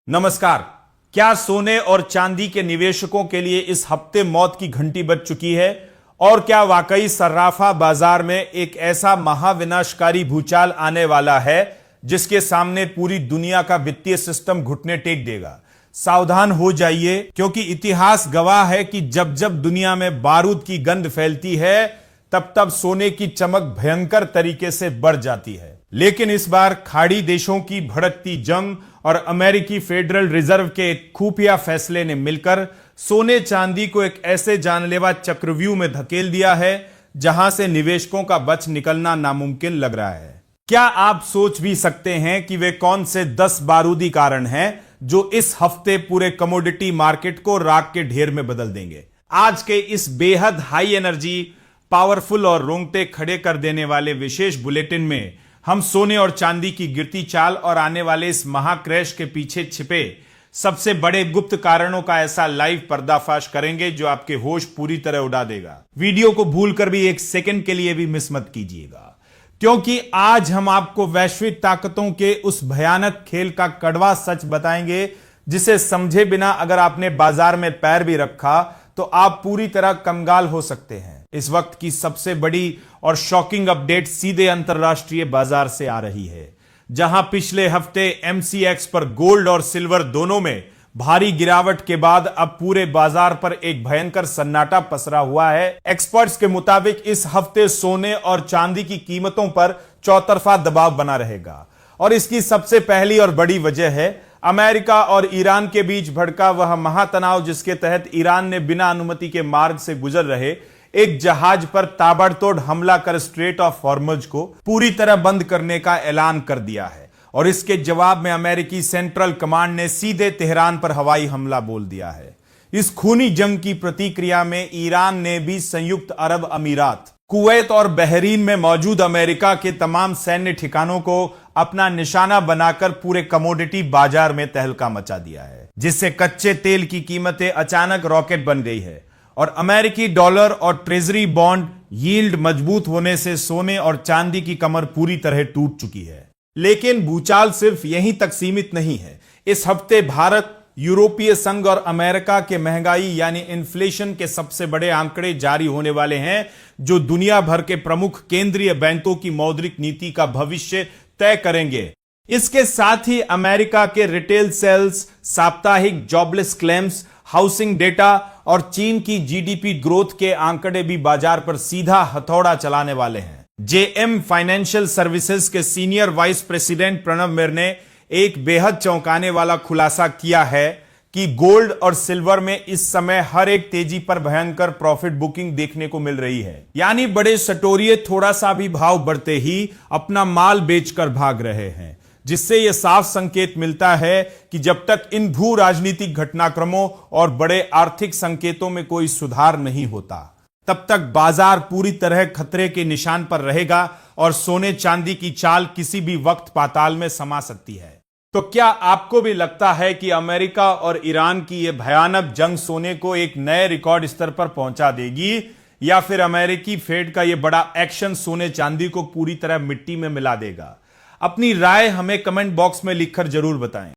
नमस्कार। क्या सोने और चांदी के निवेशकों के लिए इस हफ्ते मौत की घंटी बज चुकी है? और क्या वाकई सर्राफा बाजार में एक ऐसा महाविनाशकारी भूचाल आने वाला है जिसके सामने पूरी दुनिया का वित्तीय सिस्टम घुटने टेक देगा? सावधान हो जाइए, क्योंकि इतिहास गवाह है कि जब जब दुनिया में बारूद की गंध फैलती है तब तब सोने की चमक भयंकर तरीके से बढ़ जाती है। लेकिन इस बार खाड़ी देशों की भड़कती जंग और अमेरिकी फेडरल रिजर्व के खुफिया फैसले ने मिलकर सोने चांदी को एक ऐसे जानलेवा चक्रव्यूह में धकेल दिया है जहां से निवेशकों का बच निकलना नामुमकिन लग रहा है। क्या आप सोच भी सकते हैं कि वे कौन से 10 बारूदी कारण हैं जो इस हफ्ते पूरे कमोडिटी मार्केट को राख के ढेर में बदल देंगे? आज के इस बेहद हाई एनर्जी, पावरफुल और रोंगटे खड़े कर देने वाले विशेष बुलेटिन में हम सोने और चांदी की गिरती चाल और आने वाले इस महाक्रैश के पीछे छिपे सबसे बड़े गुप्त कारणों का ऐसा लाइव पर्दाफाश करेंगे जो आपके होश पूरी तरह उड़ा देगा। वीडियो को भूलकर भी एक सेकंड के लिए भी मिस मत कीजिएगा, क्योंकि आज हम आपको वैश्विक ताकतों के उस भयानक खेल का कड़वा सच बताएंगे जिसे समझे बिना अगर आपने बाजार में पैर भी रखा तो आप पूरी तरह कंगाल हो सकते हैं। इस वक्त की सबसे बड़ी और शॉकिंग अपडेट सीधे अंतरराष्ट्रीय बाजार से आ रही है, जहां पिछले हफ्ते एमसीएक्स पर गोल्ड और सिल्वर दोनों में भारी गिरावट के बाद अब पूरे बाजार पर एक भयंकर सन्नाटा पसरा हुआ है। एक्सपर्ट्स के मुताबिक इस हफ्ते सोने और चांदी की कीमतों पर चौतरफा दबाव बना रहेगा, और इसकी सबसे पहली और बड़ी वजह है अमेरिका और ईरान के बीच भड़का वह महातनाव, जिसके तहत ईरान ने बिना अनुमति के मार्ग से गुजर रहे एक जहाज पर ताबड़तोड़ हमला कर स्ट्रेट ऑफ हॉर्मुज को पूरी तरह बंद करने का ऐलान कर दिया है। और इसके जवाब में अमेरिकी सेंट्रल कमांड ने सीधे तेहरान पर हवाई हमला बोल दिया है। इस खूनी जंग की प्रतिक्रिया में ईरान ने भी संयुक्त अरब अमीरात, कुवैत और बहरीन में मौजूद अमेरिका के तमाम सैन्य ठिकानों को अपना निशाना बनाकर पूरे कमोडिटी बाजार में तहलका मचा दिया है, जिससे कच्चे तेल की कीमतें अचानक रॉकेट बन गई है और अमेरिकी डॉलर और ट्रेजरी बॉन्ड यील्ड मजबूत होने से सोने और चांदी की कमर पूरी तरह टूट चुकी है। लेकिन भूचाल सिर्फ यहीं तक सीमित नहीं है। इस हफ्ते भारत, यूरोपीय संघ और अमेरिका के महंगाई यानी इन्फ्लेशन के सबसे बड़े आंकड़े जारी होने वाले हैं, जो दुनिया भर के प्रमुख केंद्रीय बैंकों की मौद्रिक नीति का भविष्य तय करेंगे। इसके साथ ही अमेरिका के रिटेल सेल्स, साप्ताहिक जॉबलेस क्लेम्स, हाउसिंग डेटा और चीन की जीडीपी ग्रोथ के आंकड़े भी बाजार पर सीधा हथौड़ा चलाने वाले हैं। जेएम फाइनेंशियल सर्विसेज के सीनियर वाइस प्रेसिडेंट प्रणव मिर ने एक बेहद चौंकाने वाला खुलासा किया है कि गोल्ड और सिल्वर में इस समय हर एक तेजी पर भयंकर प्रॉफिट बुकिंग देखने को मिल रही है। यानी बड़े सटोरिये थोड़ा सा भी भाव बढ़ते ही अपना माल बेचकर भाग रहे हैं, जिससे यह साफ संकेत मिलता है कि जब तक इन भू राजनीतिक घटनाक्रमों और बड़े आर्थिक संकेतों में कोई सुधार नहीं होता, तब तक बाजार पूरी तरह खतरे के निशान पर रहेगा और सोने चांदी की चाल किसी भी वक्त पाताल में समा सकती है। तो क्या आपको भी लगता है कि अमेरिका और ईरान की यह भयानक जंग सोने को एक नए रिकॉर्ड स्तर पर पहुंचा देगी, या फिर अमेरिकी फेड का यह बड़ा एक्शन सोने चांदी को पूरी तरह मिट्टी में मिला देगा? अपनी राय हमें कमेंट बॉक्स में लिखकर जरूर बताएं।